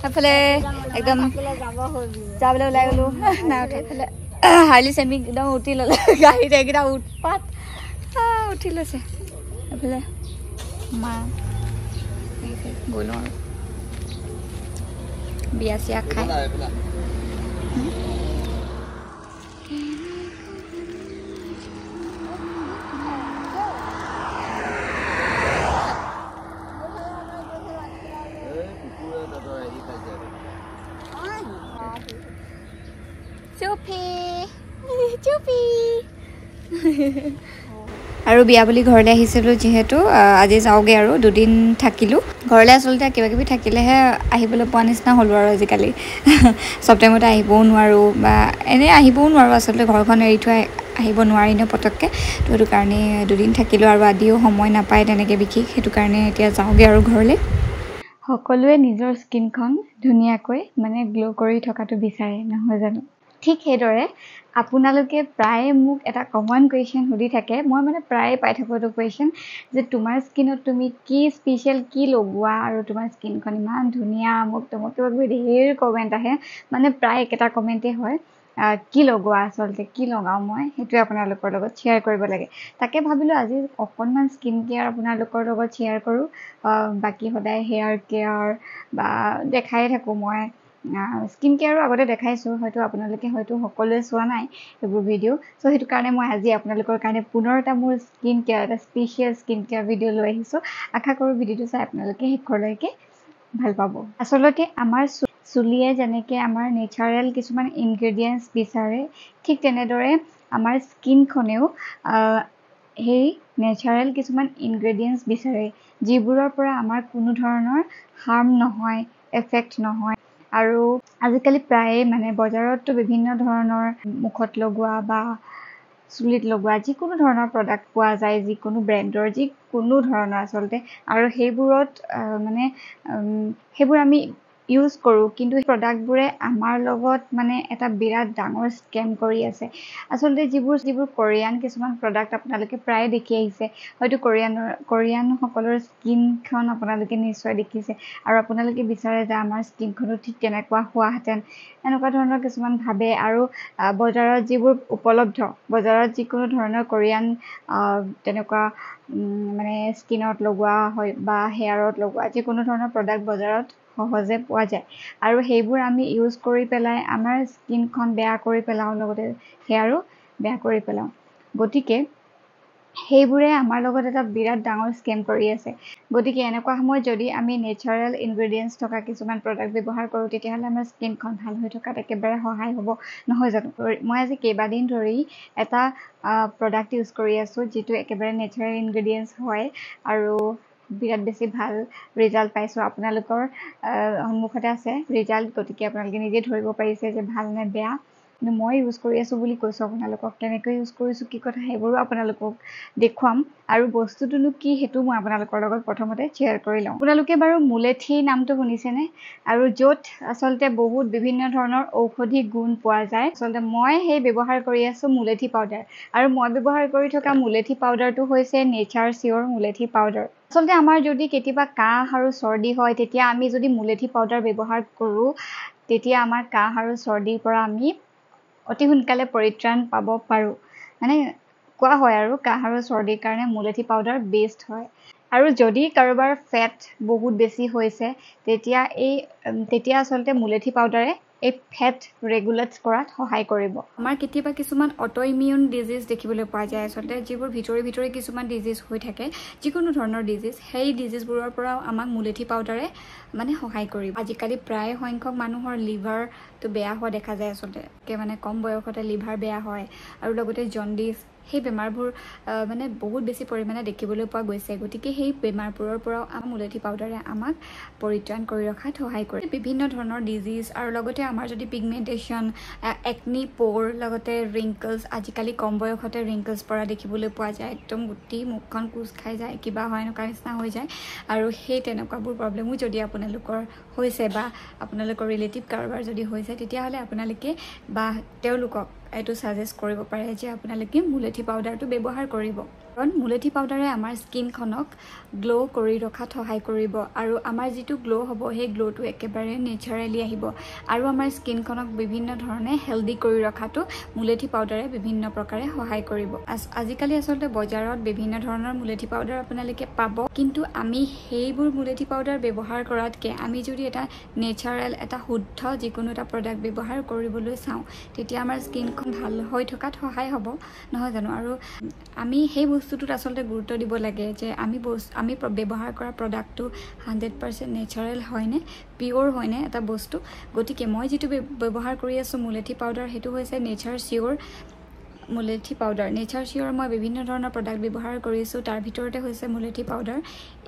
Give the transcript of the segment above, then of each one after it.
এফালে একদম যাবলৈ ওলাই গ'লো নাই এফালে হাৰ্লি চেমি একদম উঠি ল'লে গাড়ীত এইকেইটা উৎপাত উঠি লৈছে এফালে মা গ'লো আৰু বিয়া চিয়া খাই চুপি চুপি আৰু বিয়া বুলি ঘৰলৈ আহিছিলোঁ যিহেতু আজি যাওঁগৈ আৰু দুদিন থাকিলোঁ ঘৰলৈ আচলতে কিবা কিবি থাকিলেহে আহিবলৈ পোৱা নিচিনা হ'লোঁ আৰু আজিকালি চব টাইমতে আহিবও নোৱাৰোঁ বা এনেই আহিবও নোৱাৰোঁ আচলতে ঘৰখন এৰি থৈ আহিব নোৱাৰি ন পটককৈ তো সেইটো কাৰণে দুদিন থাকিলোঁ আৰু আদিও সময় নাপায় তেনেকৈ বিশেষ সেইটো কাৰণে এতিয়া যাওঁগৈ আৰু ঘৰলৈ সকলোৱে নিজৰ স্কিনখন ধুনীয়াকৈ মানে গ্ল' কৰি থকাটো বিচাৰে নহয় জানো ঠিক সেইদৰে আপোনালোকে প্ৰায়ে মোক এটা কমন কুৱেশ্যন সুধি থাকে মই মানে প্ৰায়ে পাই থাকোঁ এইটো কুৱেশ্যন যে তোমাৰ স্কিনত তুমি কি স্পেচিয়েল কি লগোৱা আৰু তোমাৰ স্কিনখন ইমান ধুনীয়া মোক তোমাক কিবা কিবি ঢেৰ কমেণ্ট আহে মানে প্ৰায় একেটা কমেণ্টেই হয় কি লগোৱা আচলতে কি লগাওঁ মই সেইটোৱে আপোনালোকৰ লগত শ্বেয়াৰ কৰিব লাগে তাকে ভাবিলোঁ আজি অকণমান স্কিন কেয়াৰ আপোনালোকৰ লগত শ্বেয়াৰ কৰোঁ বাকী সদায় হেয়াৰ কেয়াৰ বা দেখাই থাকোঁ মই স্কিন কেয়াৰো আগতে দেখাইছোঁ হয়তো আপোনালোকে হয়তো সকলোৱে চোৱা নাই এইবোৰ ভিডিঅ' চ' সেইটো কাৰণে মই আজি আপোনালোকৰ কাৰণে পুনৰ এটা মোৰ স্কিন কেয়াৰ এটা স্পেচিয়েল স্কিন কেয়াৰ ভিডিঅ' লৈ আহিছোঁ আশা কৰোঁ ভিডিঅ'টো চাই আপোনালোকে শেষলৈকে ভাল পাব আচলতে আমাৰ চুলিয়ে যেনেকৈ আমাৰ নেচাৰেল কিছুমান ইনগ্ৰেডিয়েণ্টছ বিচাৰে ঠিক তেনেদৰে আমাৰ স্কিনখনেও সেই নেচাৰেল কিছুমান ইনগ্ৰেডিয়েণ্টছ বিচাৰে যিবোৰৰ পৰা আমাৰ কোনো ধৰণৰ হাৰ্ম নহয় এফেক্ট নহয় আৰু আজিকালি প্ৰায়ে মানে বজাৰততো বিভিন্ন ধৰণৰ মুখত লগোৱা বা চুলিত লগোৱা যিকোনো ধৰণৰ প্ৰডাক্ট পোৱা যায় যিকোনো ব্ৰেণ্ডৰ যিকোনো ধৰণৰ আচলতে আৰু সেইবোৰত মানে সেইবোৰ আমি ইউজ কৰোঁ কিন্তু সেই প্ৰডাক্টবোৰে আমাৰ লগত মানে এটা বিৰাট ডাঙৰ স্কেম কৰি আছে আচলতে যিবোৰ কোৰিয়ান কিছুমান প্ৰডাক্ট আপোনালোকে প্ৰায় দেখি আহিছে হয়তো কোৰিয়ানসকলৰ স্কিনখন আপোনালোকে নিশ্চয় দেখিছে আৰু আপোনালোকে বিচাৰে যে আমাৰ স্কিনখনো ঠিক তেনেকুৱা হোৱাহেঁতেন এনেকুৱা ধৰণৰ কিছুমান ভাবে আৰু বজাৰত যিবোৰ উপলব্ধ বজাৰত যিকোনো ধৰণৰ কোৰিয়ান তেনেকুৱা মানে স্কিনত লগোৱা হয় বা হেয়াৰত লগোৱা যিকোনো ধৰণৰ প্ৰডাক্ট বজাৰত সহজে পোৱা যায় আৰু সেইবোৰ আমি ইউজ কৰি পেলাই আমাৰ স্কিনখন বেয়া কৰি পেলাওঁ লগতে হেয়াৰো বেয়া কৰি পেলাওঁ গতিকে সেইবোৰে আমাৰ লগত এটা বিৰাট ডাঙৰ স্কেম কৰি আছে গতিকে এনেকুৱা সময়ত যদি আমি নেচাৰেল ইনগ্ৰেডিয়েণ্টছ থকা কিছুমান প্ৰডাক্ট ব্যৱহাৰ কৰোঁ তেতিয়াহ'লে আমাৰ স্কিনখন ভাল হৈ থকাত একেবাৰে সহায় হ'ব নহয় জানো মই আজি কেইবাদিন ধৰি এটা প্ৰডাক্ট ইউজ কৰি আছোঁ যিটো একেবাৰে নেচাৰেল ইনগ্ৰেডিয়েণ্টছ হয় আৰু বিৰাট বেছি ভাল ৰিজাল্ট পাইছোঁ আপোনালোকৰ সন্মুখতে আছে ৰিজাল্ট গতিকে আপোনালোকে নিজে ধৰিব পাৰিছে যে ভাল নে বেয়া কিন্তু মই ইউজ কৰি আছোঁ বুলি কৈছোঁ আপোনালোকক কেনেকৈ ইউজ কৰিছোঁ কি কথা সেইবোৰো আপোনালোকক দেখুৱাম আৰু বস্তুটোনো কি সেইটো মই আপোনালোকৰ লগত প্ৰথমতে শ্বেয়াৰ কৰি লওঁ আপোনালোকে বাৰু মুলেঠি নামটো শুনিছেনে আৰু য'ত আচলতে বহুত বিভিন্ন ধৰণৰ ঔষধি গুণ পোৱা যায় আচলতে মই সেই ব্যৱহাৰ কৰি আছোঁ মুলেঠি পাউডাৰ আৰু মই ব্যৱহাৰ কৰি থকা মুলেঠি পাউডাৰটো হৈছে নেচাৰ চিয়'ৰ মুলেঠি পাউডাৰ আচলতে আমাৰ যদি কেতিয়াবা কাহ আৰু চৰ্দি হয় তেতিয়া আমি যদি মুলেঠি পাউডাৰ ব্যৱহাৰ কৰোঁ তেতিয়া আমাৰ কাহ আৰু চৰ্দিৰ পৰা আমি অতি সোনকালে পৰিত্ৰাণ পাব পাৰোঁ মানে কোৱা হয় আৰু কাহ আৰু চৰ্দিৰ কাৰণে মুলেঠি পাউডাৰ বেষ্ট হয় আৰু যদি কাৰোবাৰ ফেট বহুত বেছি হৈছে তেতিয়া আচলতে মুলেঠি পাউডাৰে এই ফেট ৰেগুলেট কৰাত সহায় কৰিব আমাৰ কেতিয়াবা কিছুমান অটো ইমিউন ডিজিজ দেখিবলৈ পোৱা যায় আচলতে যিবোৰ ভিতৰি কিছুমান ডিজিজ হৈ থাকে যিকোনো ধৰণৰ ডিজিজ সেই ডিজিজবোৰৰ পৰাও আমাক মুলেঠি পাউডাৰে মানে সহায় কৰিব আজিকালি প্ৰায় সংখ্যক মানুহৰ লিভাৰটো বেয়া হোৱা দেখা যায় আচলতে মানে কম বয়সতে লিভাৰ বেয়া হয় আৰু লগতে জণ্ডিছ সেই বেমাৰবোৰ মানে বহুত বেছি পৰিমাণে দেখিবলৈ পোৱা গৈছে গতিকে সেই বেমাৰবোৰৰ পৰাও আমাৰ মুলেঠি পাউডাৰে আমাক পৰিত্ৰাণ কৰি ৰখাত সহায় কৰে বিভিন্ন ধৰণৰ ডিজিজ আৰু লগতে আমাৰ যদি পিগমেণ্টেশ্যন একনি প'ৰ লগতে ৰিংকলছ আজিকালি কম বয়সতে ৰিংকলছ পৰা দেখিবলৈ পোৱা যায় একদম গোটেই মুখখন কোচ খাই যায় কিবা হয় এনেকুৱা নিচিনা হৈ যায় আৰু সেই তেনেকুৱাবোৰ প্ৰব্লেমো যদি আপোনালোকৰ হৈছে বা আপোনালোকৰ ৰিলেটিভ কাৰোবাৰ যদি হৈছে তেতিয়াহ'লে আপোনালোকে বা তেওঁলোকক এইটো ছাজেষ্ট কৰিব পাৰে যে আপোনালোকে মুলেঠি পাউডাৰটো ব্যৱহাৰ কৰিব কাৰণ মুলেঠি পাউডাৰে আমাৰ স্কিনখনক গ্লো কৰি ৰখাত সহায় কৰিব আৰু আমাৰ যিটো গ্লো হ'ব সেই গ্লোটো একেবাৰে নেচাৰেলি আহিব আৰু আমাৰ স্কিনখনক বিভিন্ন ধৰণে হেলদি কৰি ৰখাটো মুলেঠি পাউডাৰে বিভিন্ন প্ৰকাৰে সহায় কৰিব আজিকালি আচলতে বজাৰত বিভিন্ন ধৰণৰ মুলেঠি পাউডাৰ আপোনালোকে পাব কিন্তু আমি সেইবোৰ মুলেঠি পাউডাৰ ব্যৱহাৰ কৰাতকৈ আমি যদি এটা নেচাৰেল এটা শুদ্ধ যিকোনো এটা প্ৰডাক্ট ব্যৱহাৰ কৰিবলৈ চাওঁ তেতিয়া আমাৰ স্কিনখন ভাল হৈ থকাত সহায় হ'ব নহয় জানো আৰু আমি সেই বস্তুটোত আচলতে গুৰুত্ব দিব লাগে যে আমি ব্যৱহাৰ কৰা প্ৰডাক্টটো 100% নেচাৰেল হয়নে পিয়ৰ হয়নে এটা বস্তু গতিকে মই যিটো ব্যৱহাৰ কৰি আছোঁ মুলেঠি পাউডাৰ সেইটো হৈছে নেচাৰ চিয়ৰ মুলেঠি পাউডাৰ নেচাৰ চিয়ৰ মই বিভিন্ন ধৰণৰ প্ৰডাক্ট ব্যৱহাৰ কৰিছোঁ তাৰ ভিতৰতে হৈছে মুলেঠি পাউডাৰ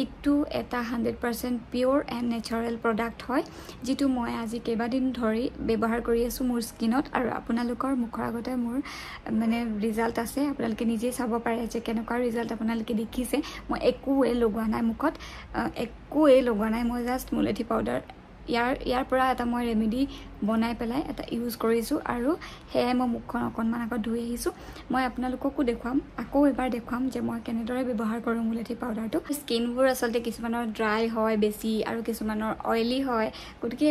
এইটো এটা 100% পিয়ৰ এণ্ড নেচাৰেল প্ৰডাক্ট হয় যিটো মই আজি কেইবাদিন ধৰি ব্যৱহাৰ কৰি আছোঁ মোৰ স্কিনত আৰু আপোনালোকৰ মুখৰ আগতে মোৰ মানে ৰিজাল্ট আছে আপোনালোকে নিজেই চাব পাৰে যে কেনেকুৱা ৰিজাল্ট আপোনালোকে দেখিছে মই একোৱে লগোৱা নাই মুখত একোৱে লগোৱা নাই মই জাষ্ট মুলেঠি পাউডাৰ ইয়াৰ পৰা এটা মই ৰেমেডি বনাই পেলাই এটা ইউজ কৰিছোঁ আৰু সেয়াই মই মুখখন অকণমান আগত ধুই আহিছোঁ মই আপোনালোককো দেখুৱাম আকৌ এবাৰ দেখুৱাম যে মই কেনেদৰে ব্যৱহাৰ কৰোঁ মুলেঠি পাউডাৰটো স্কিনবোৰ আচলতে কিছুমানৰ ড্ৰাই হয় বেছি আৰু কিছুমানৰ অইলি হয় গতিকে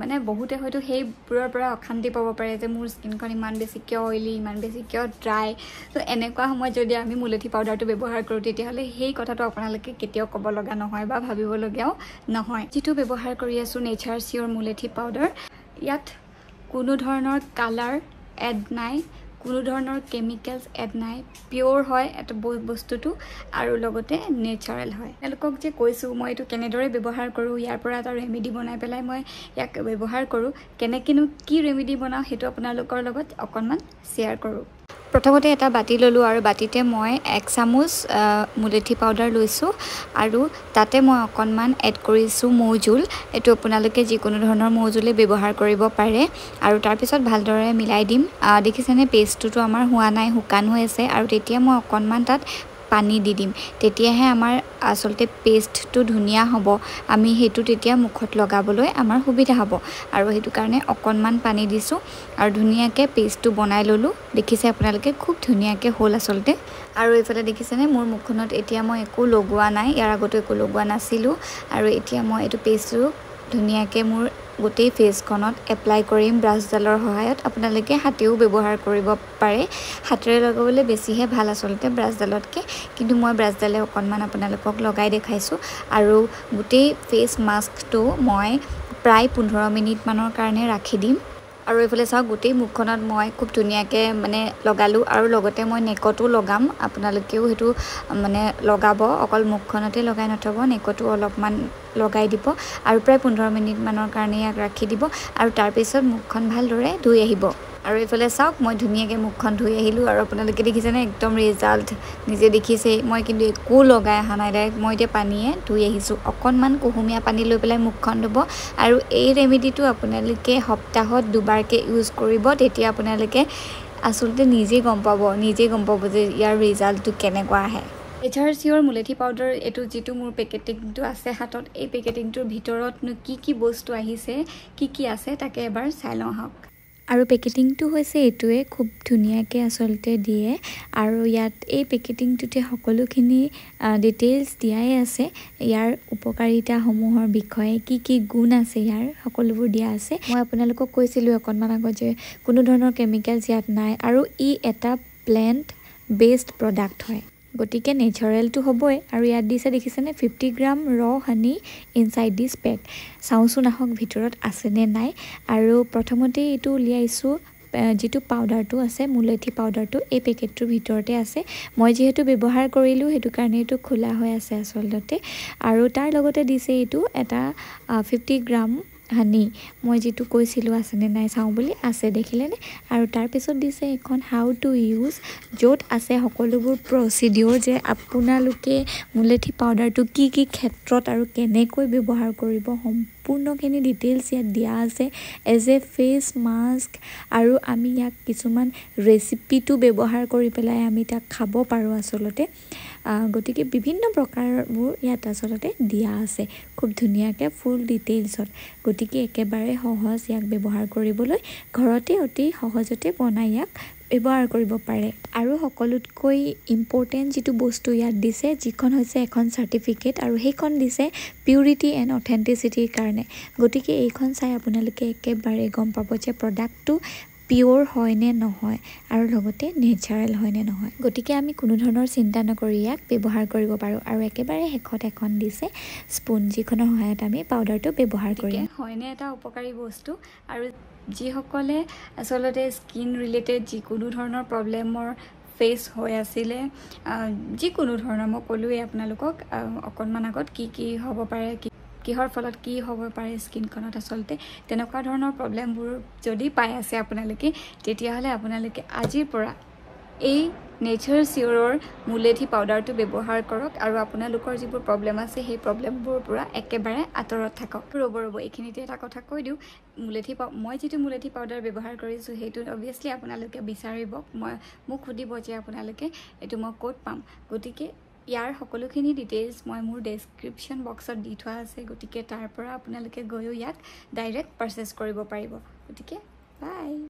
মানে বহুতে হয়তো সেইবোৰৰ পৰা অশান্তি পাব পাৰে যে মোৰ স্কিনখন ইমান বেছি কিয় অইলি ইমান বেছি কিয় ড্ৰাই তো এনেকুৱা সময়ত যদি আমি মুলেঠি পাউডাৰটো ব্যৱহাৰ কৰোঁ তেতিয়াহ'লে সেই কথাটো আপোনালোকে কেতিয়াও ক'ব লগা নহয় বা ভাবিবলগীয়াও নহয় যিটো ব্যৱহাৰ কৰি আছোঁ নেচাৰ চিয়ৰ মুলেঠি পাউডাৰ ইয়াত কোনো ধৰণৰ কালাৰ এড নাই কোনো ধৰণৰ কেমিকেলছ এড নাই পিয়ৰ হয় এটা বস্তুটো আৰু লগতে নেচাৰেল হয় তেওঁলোকক যে কৈছোঁ মই এইটো কেনেদৰে ব্যৱহাৰ কৰোঁ ইয়াৰ পৰা এটা ৰেমেডি বনাই পেলাই মই ইয়াক ব্যৱহাৰ কৰোঁ কেনেকৈনো কি ৰেমেডি বনাওঁ সেইটো আপোনালোকৰ লগত অকণমান শ্বেয়াৰ কৰোঁ প্ৰথমতে এটা বাতি ল'লোঁ আৰু বাতিতে মই 1 চামুচ মুলেঠি পাউডাৰ লৈছোঁ আৰু তাতে মই অকণমান এড কৰিছোঁ মৌজোল এইটো আপোনালোকে যিকোনো ধৰণৰ মৌজোলে ব্যৱহাৰ কৰিব পাৰে আৰু তাৰপিছত ভালদৰে মিলাই দিম দেখিছেনে পেষ্টটোতো আমাৰ হোৱা নাই শুকান হৈ আছে আৰু তেতিয়া মই অকণমান তাত পানী দি দিম তেতিয়াহে আমাৰ আচলতে পেষ্টটো ধুনীয়া হ'ব আমি সেইটো তেতিয়া মুখত লগাবলৈ আমাৰ সুবিধা হ'ব আৰু সেইটো কাৰণে অকণমান পানী দিছোঁ আৰু ধুনীয়াকৈ পেষ্টটো বনাই ল'লোঁ দেখিছে আপোনালোকে খুব ধুনীয়াকৈ হ'ল আচলতে আৰু এইফালে দেখিছেনে মোৰ মুখখনত এতিয়া মই একো লগোৱা নাই ইয়াৰ আগতো একো লগোৱা নাছিলোঁ আৰু এতিয়া মই এইটো পেষ্টটো ধুনীয়াকৈ মোৰ গোটেই ফেচখনত এপ্লাই কৰিম ব্ৰাছডালৰ সহায়ত আপোনালোকে হাতেও ব্যৱহাৰ কৰিব পাৰে হাতেৰে লগাবলৈ বেছিহে ভাল আচলতে ব্ৰাছডালতকৈ কিন্তু মই ব্ৰাছডালে অকণমান আপোনালোকক লগাই দেখাইছোঁ আৰু গোটেই ফেচ মাস্কটো মই প্ৰায় 15 মিনিটমানৰ কাৰণে ৰাখি দিম আৰু এইফালে চাওক গোটেই মুখখনত মই খুব ধুনীয়াকৈ মানে লগালোঁ আৰু লগতে মই নেকতো লগাম আপোনালোকেও সেইটো মানে লগাব অকল মুখখনতে লগাই নথব নেকতো অলপমান লগাই দিব আৰু প্ৰায় 15 মিনিটমানৰ কাৰণে ইয়াক ৰাখি দিব আৰু তাৰপিছত মুখখন ভালদৰে ধুই আহিব আৰু এইফালে চাওক মই ধুনীয়াকৈ মুখখন ধুই আহিলোঁ আৰু আপোনালোকে দেখিছেনে একদম ৰিজাল্ট নিজে দেখিছেই মই কিন্তু একো লগাই অহা নাই ডাইৰেক্ট মই এতিয়া পানীয়ে ধুই আহিছোঁ অকণমান কুহুমীয়া পানী লৈ পেলাই মুখখন ধুব আৰু এই ৰেমেডিটো আপোনালোকে সপ্তাহত 2বাৰকৈ ইউজ কৰিব তেতিয়া আপোনালোকে আচলতে নিজেই গম পাব যে ইয়াৰ ৰিজাল্টটো কেনেকুৱা আহে নেচাৰ চিয়ৰ মুলেঠি পাউডাৰ এইটো যিটো মোৰ পেকেটিংটো আছে হাতত এই পেকেটিংটোৰ ভিতৰতনো কি বস্তু আহিছে কি আছে তাকে এবাৰ চাই লওঁ আহক আৰু পেকেটিংটো হৈছে এইটোৱে খুব ধুনীয়াকৈ আচলতে দিয়ে আৰু ইয়াত এই পেকেটিংটোতে সকলোখিনি ডিটেইলছ দিয়াই আছে ইয়াৰ উপকাৰিতাসমূহৰ বিষয়ে কি গুণ আছে ইয়াৰ সকলোবোৰ দিয়া আছে মই আপোনালোকক কৈছিলোঁ অকণমান আগত যে কোনো ধৰণৰ কেমিকেলছ ইয়াত নাই আৰু ই এটা প্লেণ্ট বেছড প্ৰডাক্ট হয় গতিকে নেচাৰেলটো হ'বই আৰু ইয়াত দিছে দেখিছেনে 50 গ্ৰাম ৰ হানি ইনচাইড দিছ পেক চাওঁচোন আহক ভিতৰত আছেনে নাই আৰু প্ৰথমতে এইটো উলিয়াইছোঁ যিটো পাউডাৰটো আছে মুলেঠি পাউডাৰটো এই পেকেটটোৰ ভিতৰতে আছে মই যিহেতু ব্যৱহাৰ কৰিলোঁ সেইটো কাৰণে এইটো খোলা হৈ আছে আচলতে আৰু তাৰ লগতে দিছে এইটো এটা 50 গ্ৰাম হানি মই যিটো কৈছিলোঁ আছেনে নাই চাওঁ বুলি আছে দেখিলেনে আৰু তাৰপিছত দিছে এখন হাউ টু ইউজ য'ত আছে সকলোবোৰ প্ৰচিডিঅ'ৰ যে আপোনালোকে মুলেঠি পাউডাৰটো কি ক্ষেত্ৰত আৰু কেনেকৈ ব্যৱহাৰ কৰিব সম্পূৰ্ণখিনি ডিটেইলছ ইয়াত দিয়া আছে এজ এ ফেচ মাস্ক আৰু আমি ইয়াক কিছুমান ৰেচিপিটো ব্যৱহাৰ কৰি পেলাই আমি তাক খাব পাৰোঁ আচলতে গতিকে বিভিন্ন প্ৰকাৰবোৰ ইয়াত আচলতে দিয়া আছে খুব ধুনীয়াকৈ ফুল ডিটেইলছত গতিকে একেবাৰে সহজ ইয়াক ব্যৱহাৰ কৰিবলৈ ঘৰতে অতি সহজতে বনাই ইয়াক ব্যৱহাৰ কৰিব পাৰে আৰু সকলোতকৈ ইম্পৰ্টেণ্ট যিটো বস্তু ইয়াত দিছে যিখন হৈছে এখন চাৰ্টিফিকেট আৰু সেইখন দিছে পিউৰিটি এণ্ড অথেণ্টিচিটিৰ কাৰণে গতিকে এইখন চাই আপোনালোকে একেবাৰে গম পাব যে প্ৰডাক্টটো পিয়'ৰ হয় নে নহয় আৰু লগতে নেচাৰেল হয় নে নহয় গতিকে আমি কোনো ধৰণৰ চিন্তা নকৰি ইয়াক ব্যৱহাৰ কৰিব পাৰোঁ আৰু একেবাৰে শেষত এখন দিছে স্পুন যিখনৰ সহায়ত আমি পাউডাৰটো ব্যৱহাৰ কৰিম হয়নে এটা উপকাৰী বস্তু আৰু যিসকলে আচলতে স্কিন ৰিলেটেড যিকোনো ধৰণৰ প্ৰব্লেমৰ ফেচ হৈ আছিলে যিকোনো ধৰণৰ মই ক'লোৱেই আপোনালোকক অকণমান আগত কি হ'ব পাৰে কিহৰ ফলত কি হ'ব পাৰে স্কিনখনত আচলতে তেনেকুৱা ধৰণৰ প্ৰব্লেমবোৰ যদি পাই আছে আপোনালোকে তেতিয়াহ'লে আপোনালোকে আজিৰ পৰা এই নেচাৰ চিয়ৰৰ মুলেঠি পাউডাৰটো ব্যৱহাৰ কৰক আৰু আপোনালোকৰ যিবোৰ প্ৰব্লেম আছে সেই প্ৰব্লেমবোৰৰ পৰা একেবাৰে আঁতৰত থাকক ৰ'ব এইখিনিতে এটা কথা কৈ দিওঁ মই যিটো মুলেঠি পাউডাৰ ব্যৱহাৰ কৰিছোঁ সেইটো অবভিয়াছলি আপোনালোকে বিচাৰিব মোক সুধিব যে আপোনালোকে এইটো মই ক'ত পাম গতিকে ইয়াৰ সকলোখিনি ডিটেইলছ মই মোৰ ডেছক্ৰিপশ্যন বক্সত দি থোৱা আছে গতিকে তাৰ পৰা আপোনালোকে গৈও ইয়াক ডাইৰেক্ট পাৰচেছ কৰিব পাৰিব গতিকে বাই